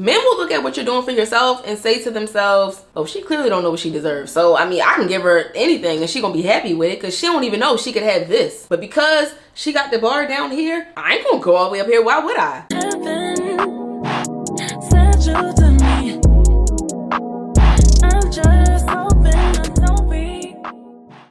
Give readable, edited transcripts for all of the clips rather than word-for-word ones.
Men will look at what you're doing for yourself and say to themselves, oh, she clearly don't know what she deserves. So, I mean, I can give her anything and she gonna be happy with it because she don't even know she could have this. But because she got the bar down here, I ain't gonna go all the way up here. Why would I?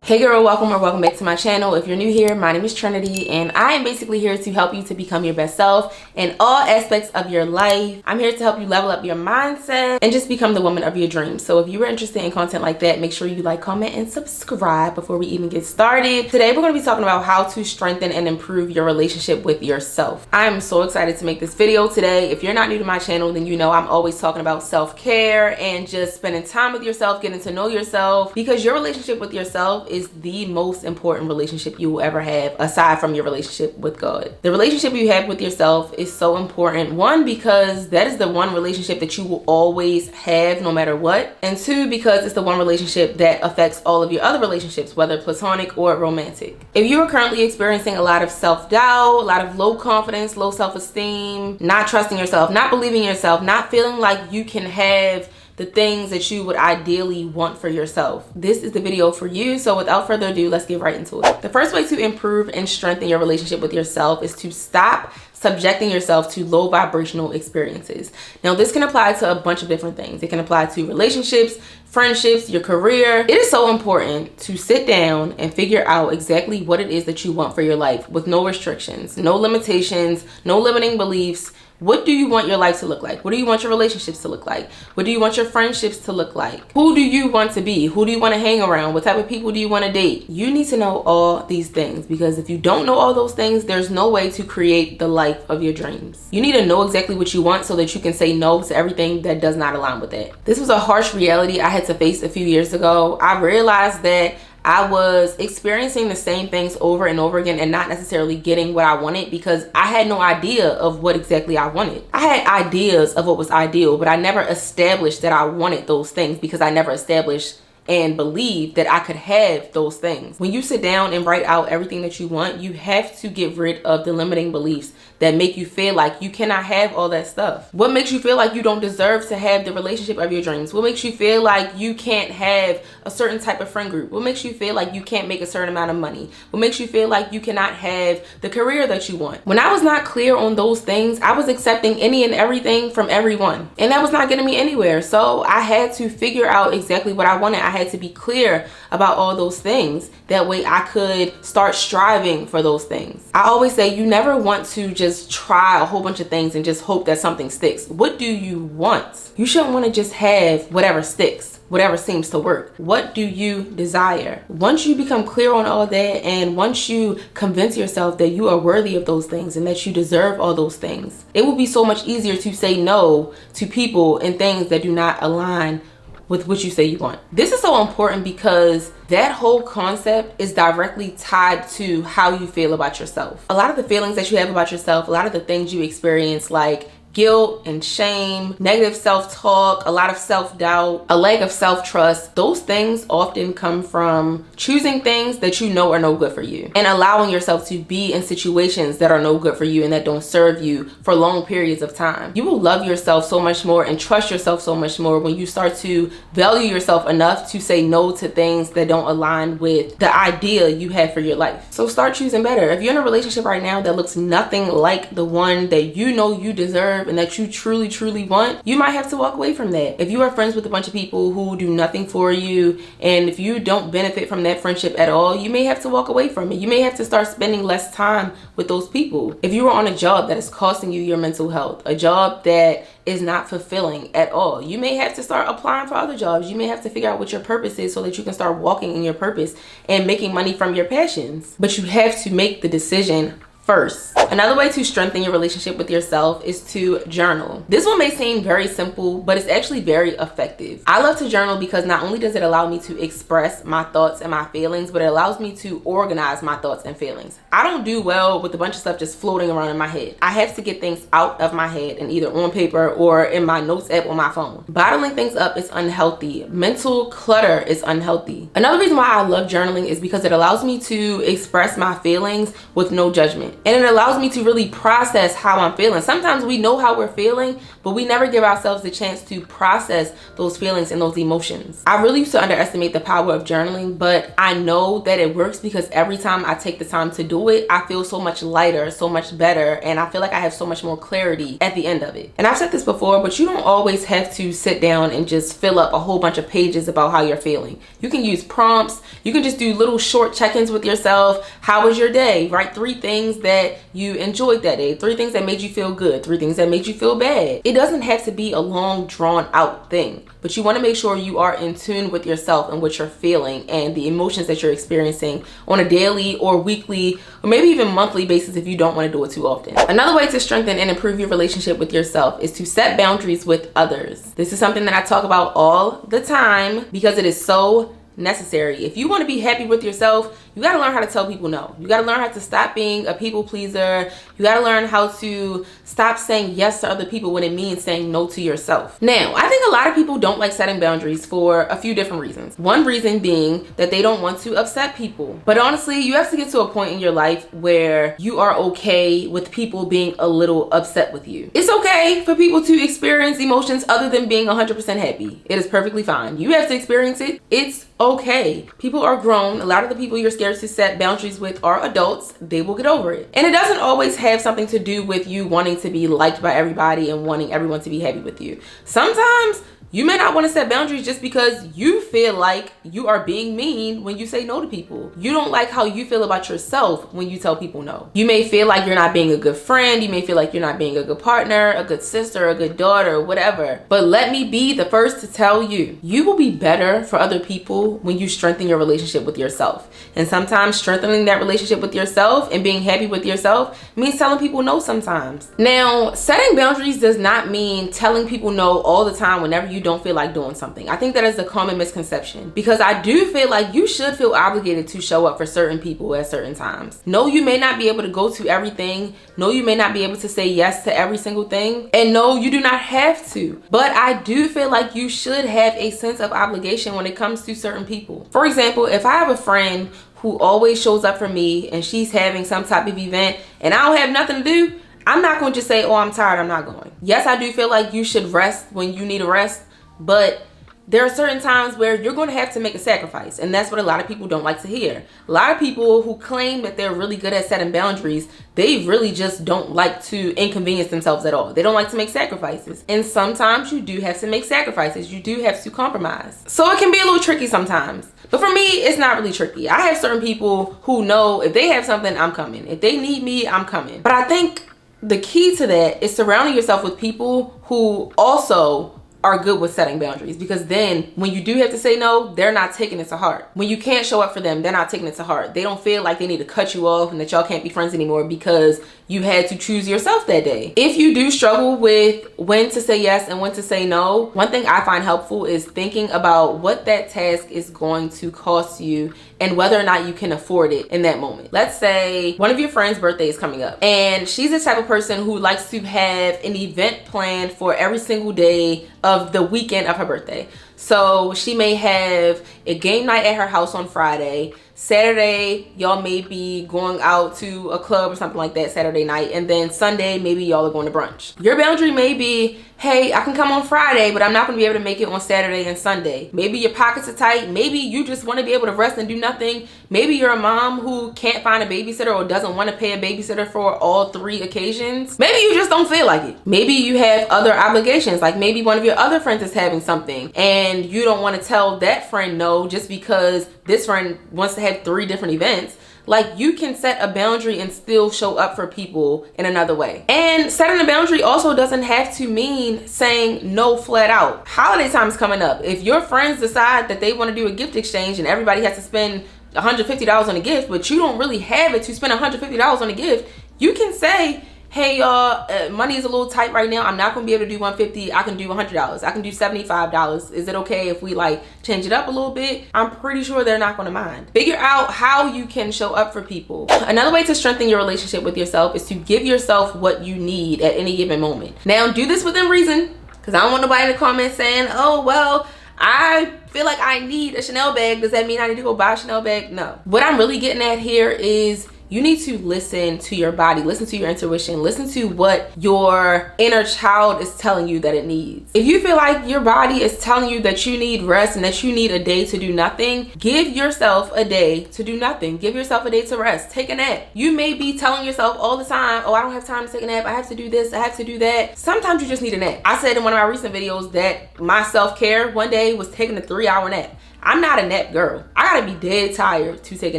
Hey girl, welcome or welcome back to my channel. If you're new here, my name is Trinity and I am basically here to help you to become your best self in all aspects of your life. I'm here to help you level up your mindset and just become the woman of your dreams. So if you are interested in content like that, make sure you like, comment, and subscribe before we even get started. Today we're going to be talking about how to strengthen and improve your relationship with yourself. I am so excited to make this video today. If you're not new to my channel, then you know I'm always talking about self-care and just spending time with yourself, getting to know yourself, because your relationship with yourself is the most important relationship you will ever have aside from your relationship with God. The relationship you have with yourself is so important. One, because that is the one relationship that you will always have no matter what. And two, because it's the one relationship that affects all of your other relationships, whether platonic or romantic. If you are currently experiencing a lot of self-doubt, a lot of low confidence, low self-esteem, not trusting yourself, not believing in yourself, not feeling like you can have the things that you would ideally want for yourself, this is the video for you. So without further ado, let's get right into it. The first way to improve and strengthen your relationship with yourself is to stop subjecting yourself to low vibrational experiences. Now, this can apply to a bunch of different things. It can apply to relationships, friendships, your career. It is so important to sit down and figure out exactly what it is that you want for your life with no restrictions, no limitations, no limiting beliefs. What do you want your life to look like? What do you want your relationships to look like? What do you want your friendships to look like? Who do you want to be? Who do you want to hang around? What type of people do you want to date? You need to know all these things, because if you don't know all those things, there's no way to create the life of your dreams. You need to know exactly what you want so that you can say no to everything that does not align with that. This was a harsh reality I had to face a few years ago. I realized that I was experiencing the same things over and over again and not necessarily getting what I wanted because I had no idea of what exactly I wanted. I had ideas of what was ideal, but I never established that I wanted those things because I never established and believe that I could have those things. When you sit down and write out everything that you want, you have to get rid of the limiting beliefs that make you feel like you cannot have all that stuff. What makes you feel like you don't deserve to have the relationship of your dreams? What makes you feel like you can't have a certain type of friend group? What makes you feel like you can't make a certain amount of money? What makes you feel like you cannot have the career that you want? When I was not clear on those things, I was accepting any and everything from everyone, and that was not getting me anywhere. So I had to figure out exactly what I wanted. I had to be clear about all those things. That way I could start striving for those things. I always say you never want to just try a whole bunch of things and just hope that something sticks. What do you want? You shouldn't want to just have whatever sticks, whatever seems to work. What do you desire? Once you become clear on all that, and once you convince yourself that you are worthy of those things and that you deserve all those things, it will be so much easier to say no to people and things that do not align with what you say you want. This is so important because that whole concept is directly tied to how you feel about yourself. A lot of the feelings that you have about yourself, a lot of the things you experience, like guilt and shame, negative self-talk, a lot of self-doubt, a lack of self-trust, those things often come from choosing things that you know are no good for you and allowing yourself to be in situations that are no good for you and that don't serve you for long periods of time. You will love yourself so much more and trust yourself so much more when you start to value yourself enough to say no to things that don't align with the idea you have for your life. So start choosing better. If you're in a relationship right now that looks nothing like the one that you know you deserve and that you truly want, you might have to walk away from that. If you are friends with a bunch of people who do nothing for you, and if you don't benefit from that friendship at all, you may have to walk away from it. You may have to start spending less time with those people. If you are on a job that is costing you your mental health, a job that is not fulfilling at all, you may have to start applying for other jobs. You may have to figure out what your purpose is so that you can start walking in your purpose and making money from your passions. But you have to make the decision first. Another way to strengthen your relationship with yourself is to journal. This one may seem very simple, but it's actually very effective. I love to journal because not only does it allow me to express my thoughts and my feelings, but it allows me to organize my thoughts and feelings. I don't do well with a bunch of stuff just floating around in my head. I have to get things out of my head and either on paper or in my notes app on my phone. Bottling things up is unhealthy. Mental clutter is unhealthy. Another reason why I love journaling is because it allows me to express my feelings with no judgment. moment. And it allows me to really process how I'm feeling. Sometimes we know how we're feeling, but we never give ourselves the chance to process those feelings and those emotions. I really used to underestimate the power of journaling, but I know that it works because every time I take the time to do it, I feel so much lighter, so much better, and I feel like I have so much more clarity at the end of it. And I've said this before, but you don't always have to sit down and just fill up a whole bunch of pages about how you're feeling. You can use prompts. You can just do little short check-ins with yourself. How was your day? Write 3 things that you enjoyed that day, 3 things that made you feel good, 3 things that made you feel bad. It doesn't have to be a long, drawn out thing, but you want to make sure you are in tune with yourself and what you're feeling and the emotions that you're experiencing on a daily or weekly or maybe even monthly basis if you don't want to do it too often. Another way to strengthen and improve your relationship with yourself is to set boundaries with others. This is something that I talk about all the time because it is so necessary. If you want to be happy with yourself, you got to learn how to tell people no. You got to learn how to stop being a people pleaser. You got to learn how to stop saying yes to other people when it means saying no to yourself. Now, I think a lot of people don't like setting boundaries for a few different reasons. One reason being that they don't want to upset people. But honestly, you have to get to a point in your life where you are okay with people being a little upset with you. It's okay for people to experience emotions other than being 100% happy. It is perfectly fine. You have to experience it. It's okay. People are grown. A lot of the people you're scared to set boundaries with are adults. They will get over it. And it doesn't always have something to do with you wanting to be liked by everybody and wanting everyone to be happy with you. Sometimes you may not want to set boundaries just because you feel like you are being mean when you say no to people. You don't like how you feel about yourself when you tell people no. You may feel like you're not being a good friend. You may feel like you're not being a good partner, a good sister, a good daughter, whatever. But let me be the first to tell you, you will be better for other people when you strengthen your relationship with yourself. And sometimes strengthening that relationship with yourself and being happy with yourself means telling people no sometimes. Now, setting boundaries does not mean telling people no all the time whenever you don't feel like doing something. I think that is a common misconception because I do feel like you should feel obligated to show up for certain people at certain times. No, you may not be able to go to everything. No, you may not be able to say yes to every single thing. And no, you do not have to. But I do feel like you should have a sense of obligation when it comes to certain people. For example, if I have a friend who always shows up for me and she's having some type of event and I don't have nothing to do, I'm not going to just say, oh, I'm tired, I'm not going. Yes, I do feel like you should rest when you need a rest, but there are certain times where you're going to have to make a sacrifice, and that's what a lot of people don't like to hear. A lot of people who claim that they're really good at setting boundaries, they really just don't like to inconvenience themselves at all. They don't like to make sacrifices, and sometimes you do have to make sacrifices. You do have to compromise. So it can be a little tricky sometimes. But for me, it's not really tricky. I have certain people who know if they have something, I'm coming. If they need me, I'm coming. But I think the key to that is surrounding yourself with people who also are good with setting boundaries, because then when you do have to say no, they're not taking it to heart. When you can't show up for them, they're not taking it to heart. They don't feel like they need to cut you off and that y'all can't be friends anymore because you had to choose yourself that day. If you do struggle with when to say yes and when to say no, one thing I find helpful is thinking about what that task is going to cost you and whether or not you can afford it in that moment. Let's say one of your friends' birthday is coming up and she's the type of person who likes to have an event planned for every single day of the weekend of her birthday. So she may have a game night at her house on Friday. Saturday, y'all may be going out to a club or something like that Saturday night. And then Sunday, maybe y'all are going to brunch. Your boundary may be, hey, I can come on Friday, but I'm not going to be able to make it on Saturday and Sunday. Maybe your pockets are tight. Maybe you just want to be able to rest and do nothing. Maybe you're a mom who can't find a babysitter or doesn't want to pay a babysitter for all 3 occasions. Maybe you just don't feel like it. Maybe you have other obligations, like maybe one of your other friends is having something and you don't want to tell that friend no just because this friend wants to have 3 different events. Like, you can set a boundary and still show up for people in another way. And setting a boundary also doesn't have to mean saying no flat out. Holiday time is coming up. If your friends decide that they want to do a gift exchange and everybody has to spend $150 on a gift, but you don't really have it to spend $150 on a gift, you can say, hey y'all, money is a little tight right now. I'm not gonna be able to do $150. I can do $100. I can do $75. Is it okay if we like change it up a little bit? I'm pretty sure they're not gonna mind. Figure out how you can show up for people. Another way to strengthen your relationship with yourself is to give yourself what you need at any given moment. Now, do this within reason, because I don't want nobody in the comments saying, oh, well, I feel like I need a Chanel bag. Does that mean I need to go buy a Chanel bag? No. What I'm really getting at here is you need to listen to your body, listen to your intuition, listen to what your inner child is telling you that it needs. If you feel like your body is telling you that you need rest and that you need a day to do nothing, give yourself a day to do nothing. Give yourself a day to rest. Take a nap. You may be telling yourself all the time, oh, I don't have time to take a nap. I have to do this. I have to do that. Sometimes you just need a nap. I said in one of my recent videos that my self-care one day was taking a 3-hour nap. I'm not a nap girl. I gotta be dead tired to take a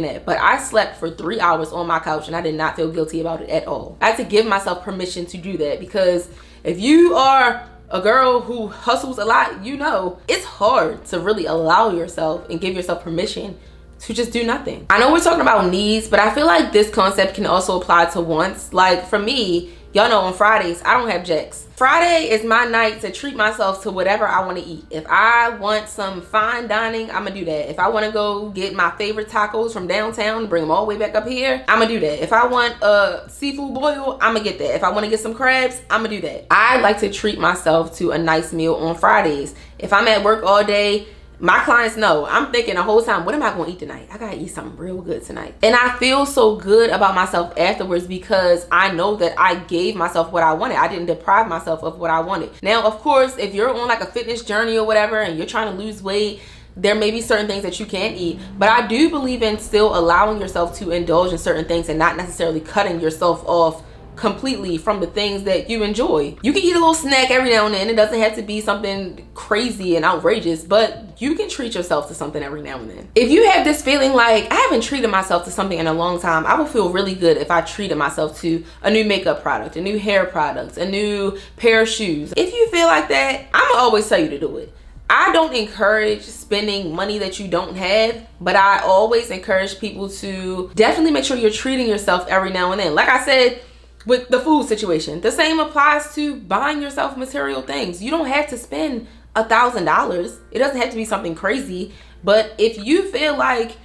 nap, but I slept for 3 hours on my couch and I did not feel guilty about it at all. I had to give myself permission to do that, because if you are a girl who hustles a lot, you know it's hard to really allow yourself and give yourself permission to just do nothing. I know we're talking about needs, but I feel like this concept can also apply to wants. Like for me, y'all know on Fridays, I don't have jacks. Friday is my night to treat myself to whatever I want to eat. If I want some fine dining, I'm gonna do that. If I want to go get my favorite tacos from downtown, bring them all the way back up here, I'm gonna do that. If I want a seafood boil, I'm gonna get that. If I want to get some crabs, I'm gonna do that. I like to treat myself to a nice meal on Fridays. If I'm at work all day, my clients know I'm thinking the whole time, what am I going to eat tonight? I gotta eat something real good tonight. And I feel so good about myself afterwards, because I know that I gave myself what I wanted. I didn't deprive myself of what I wanted. Now, of course, if you're on like a fitness journey or whatever and you're trying to lose weight, there may be certain things that you can't eat, but I do believe in still allowing yourself to indulge in certain things and not necessarily cutting yourself off completely from the things that you enjoy. You can eat a little snack every now and then. It doesn't have to be something crazy and outrageous, but you can treat yourself to something every now and then. If you have this feeling like, I haven't treated myself to something in a long time, I would feel really good if I treated myself to a new makeup product, a new hair product, a new pair of shoes. If you feel like that, I'm gonna always tell you to do it. I don't encourage spending money that you don't have, but I always encourage people to definitely make sure you're treating yourself every now and then. Like I said, with the food situation, the same applies to buying yourself material things. You don't have to spend $1,000. It doesn't have to be something crazy, but if you feel like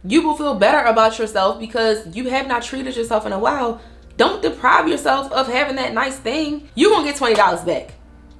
you will feel better about yourself because you have not treated yourself in a while, don't deprive yourself of having that nice thing. You're gonna get $20 back.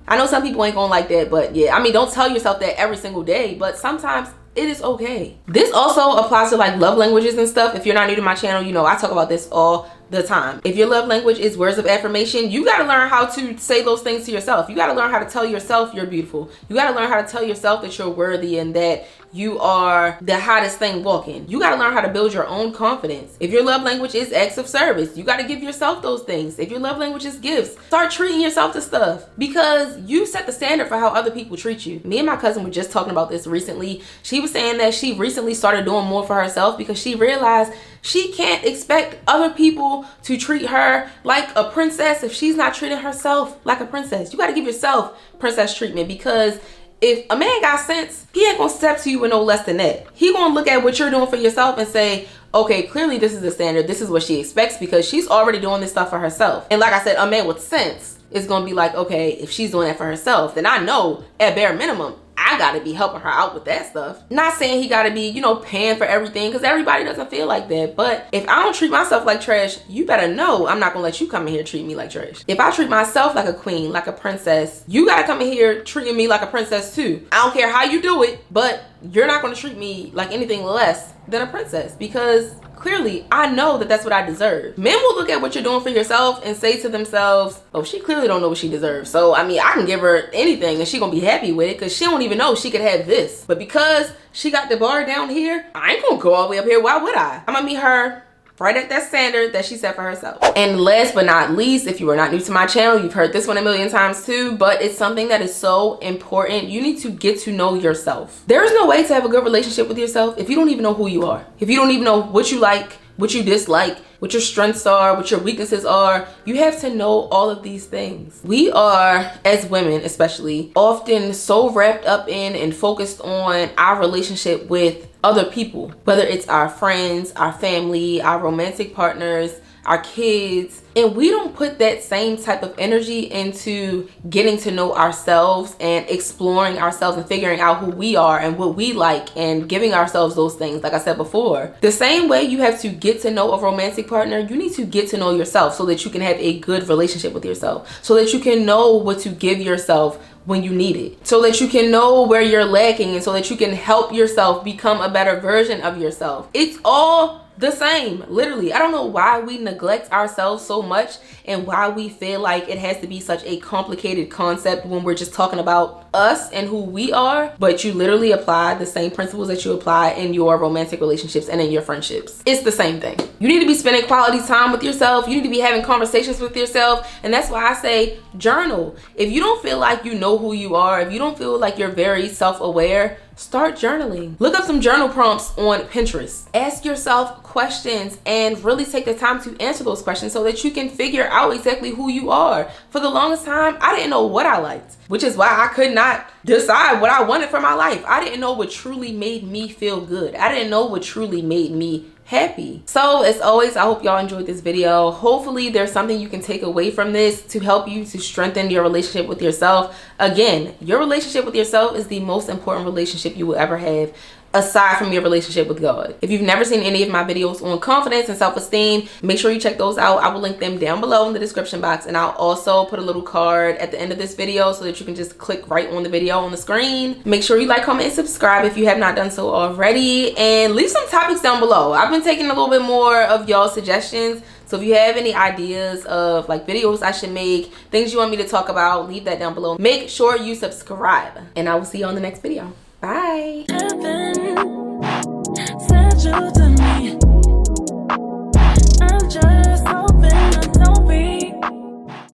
I know some people ain't gonna like that, but yeah, I mean, don't tell yourself that every single day, but sometimes it is okay. This also applies to like love languages and stuff. If you're not new to my channel, you know I talk about this all the time. If your love language is words of affirmation, you got to learn how to say those things to yourself. You got to learn how to tell yourself you're beautiful. You got to learn how to tell yourself that you're worthy and that you are the hottest thing walking. You got to learn how to build your own confidence. If your love language is acts of service, you got to give yourself those things. If your love language is gifts, start treating yourself to stuff, because you set the standard for how other people treat you. Me and my cousin were just talking about this recently. She was saying that she recently started doing more for herself because she realized she can't expect other people to treat her like a princess if she's not treating herself like a princess. You got to give yourself princess treatment, because if a man got sense, he ain't gonna step to you with no less than that. He gonna look at what you're doing for yourself and say, okay, clearly this is the standard. This is what she expects, because she's already doing this stuff for herself. And like I said, a man with sense is gonna be like, okay, if she's doing that for herself, then I know at bare minimum, I gotta be helping her out with that stuff. Not saying he gotta be, you know, paying for everything, because everybody doesn't feel like that. But if I don't treat myself like trash, you better know I'm not gonna let you come in here treat me like trash. If I treat myself like a queen, like a princess, you gotta come in here treating me like a princess too. I don't care how you do it, but you're not gonna treat me like anything less than a princess, because clearly I know that that's what I deserve. Men will look at what you're doing for yourself and say to themselves, oh, she clearly don't know what she deserves. So, I mean, I can give her anything and she gonna be happy with it, because she don't even know she could have this. But because she got the bar down here, I ain't gonna go all the way up here. Why would I? I'm gonna meet her right at that standard that she set for herself. And last but not least, if you are not new to my channel, you've heard this one a million times too, but it's something that is so important. You need to get to know yourself. There is no way to have a good relationship with yourself if you don't even know who you are. If you don't even know what you like, what you dislike, what your strengths are, what your weaknesses are. You have to know all of these things. We are, as women especially, often so wrapped up in and focused on our relationship with other people, whether it's our friends, our family, our romantic partners, our kids, and we don't put that same type of energy into getting to know ourselves and exploring ourselves and figuring out who we are and what we like and giving ourselves those things. Like I said before, the same way you have to get to know a romantic partner, you need to get to know yourself so that you can have a good relationship with yourself, so that you can know what to give yourself when you need it, so that you can know where you're lacking and so that you can help yourself become a better version of yourself. It's all the same. Literally, I don't know why we neglect ourselves so much and why we feel like it has to be such a complicated concept when we're just talking about us and who we are, but you literally apply the same principles that you apply in your romantic relationships and in your friendships. It's the same thing. You need to be spending quality time with yourself. You need to be having conversations with yourself, and that's why I say journal. If you don't feel like you know who you are, if you don't feel like you're very self-aware, start journaling. Look up some journal prompts on Pinterest. Ask yourself questions and really take the time to answer those questions so that you can figure out exactly who you are. For the longest time, I didn't know what I liked, which is why I could not decide what I wanted for my life. I didn't know what truly made me feel good. I didn't know what truly made me happy. So as always, I hope y'all enjoyed this video. Hopefully there's something you can take away from this to help you to strengthen your relationship with yourself. Again, your relationship with yourself is the most important relationship you will ever have, aside from your relationship with God. If you've never seen any of my videos on confidence and self-esteem, make sure you check those out. I will link them down below in the description box, and I'll also put a little card at the end of this video so that you can just click right on the video on the screen. Make sure you like, comment, and subscribe if you have not done so already, and leave some topics down below. I've been taking a little bit more of y'all's suggestions, so if you have any ideas of like videos I should make, things you want me to talk about, leave that down below. Make sure you subscribe, and I will see you on the next video. Bye. Heaven sent you to me.